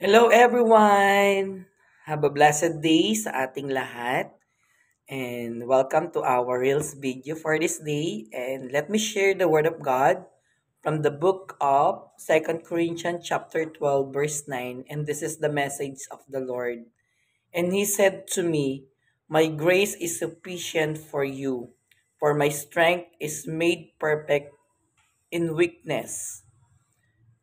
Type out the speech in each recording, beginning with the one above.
Hello everyone! Have a blessed day sa ating lahat and welcome to our Reels video for this day, and let me share the word of God from the book of Second Corinthians chapter 12 verse 9, and this is the message of the Lord. And he said to me, "My grace is sufficient for you, for my strength is made perfect in weakness.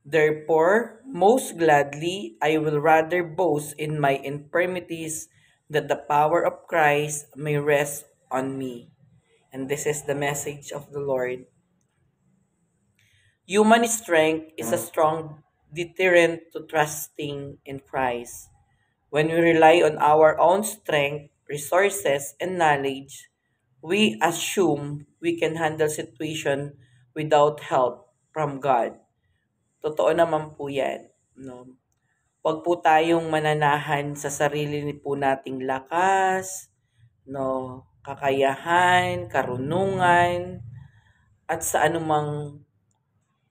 Therefore, most gladly I will rather boast in my infirmities, that the power of Christ may rest on me." And this is the message of the Lord. Human strength is a strong deterrent to trusting in Christ. When we rely on our own strength, resources, and knowledge, we assume we can handle situation without help from God. Totoo naman po yan. No? Huwag po tayong mananahan sa sarili po nating lakas, no, kakayahan, karunungan, at sa anumang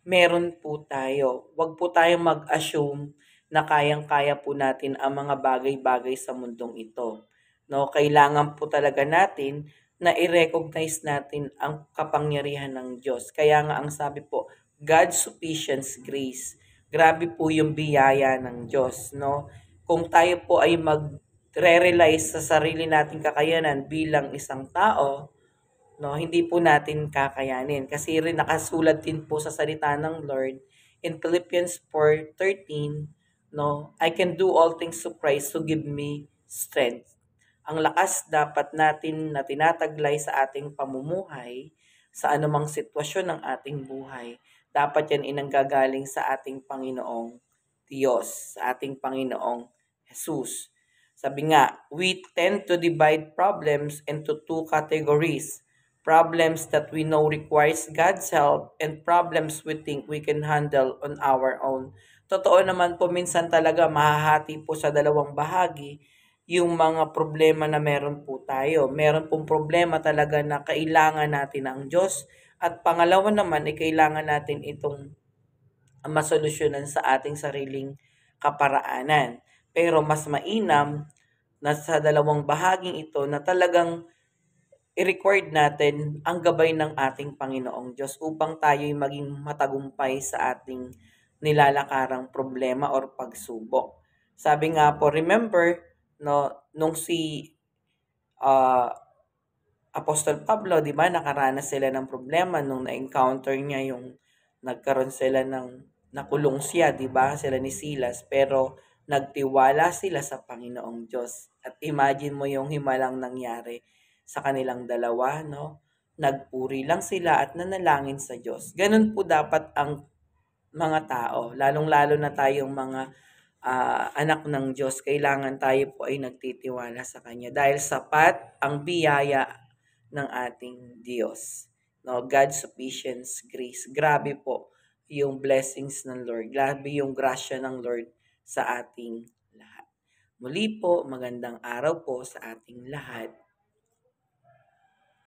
meron po tayo. Huwag po tayong mag-assume na kayang-kaya po natin ang mga bagay-bagay sa mundong ito. No, kailangan po talaga natin na i-recognize natin ang kapangyarihan ng Diyos. Kaya nga ang sabi po, God's sufficient grace. Grabe po yung biyaya ng Diyos, no? Kung tayo po ay mag-rely sa sarili nating kakayanan bilang isang tao, no, hindi po natin kakayanin. Kasi rin nakasulat din po sa salita ng Lord in Philippians 4:13, no, I can do all things through Christ who give me strength. Ang lakas dapat natin na tinataglay sa ating pamumuhay, sa anumang sitwasyon ng ating buhay, dapat yan inanggagaling sa ating Panginoong Diyos, sa ating Panginoong Jesus. Sabi nga, we tend to divide problems into two categories: problems that we know requires God's help, and problems we think we can handle on our own. Totoo naman po, minsan talaga mahahati po sa dalawang bahagi yung mga problema na meron po tayo. Meron pong problema talaga na kailangan natin ng Diyos, at pangalawa naman ay kailangan natin itong masolusyonan sa ating sariling kaparaanan. Pero mas mainam na sa dalawang bahaging ito na talagang i-record natin ang gabay ng ating Panginoong Diyos upang tayo'y maging matagumpay sa ating nilalakarang problema or pagsubok. Sabi nga po, remember, no, nung si ah, Apostol Pablo, di ba, nakaranas sila ng problema nung na-encounter niya yung nagkaroon sila ng nakulong siya, di ba, sila ni Silas, pero nagtiwala sila sa Panginoong Diyos. At imagine mo yung himalang nangyari sa kanilang dalawa, no? Nagpuri lang sila at nanalangin sa Diyos. Ganun po dapat ang mga tao, lalong-lalo na tayong mga anak ng Diyos. Kailangan tayo po ay nagtitiwala sa Kanya dahil sapat ang biyaya ng ating Diyos. No, God's sufficient grace. Grabe po yung blessings ng Lord. Grabe yung grasya ng Lord sa ating lahat. Muli po, magandang araw po sa ating lahat.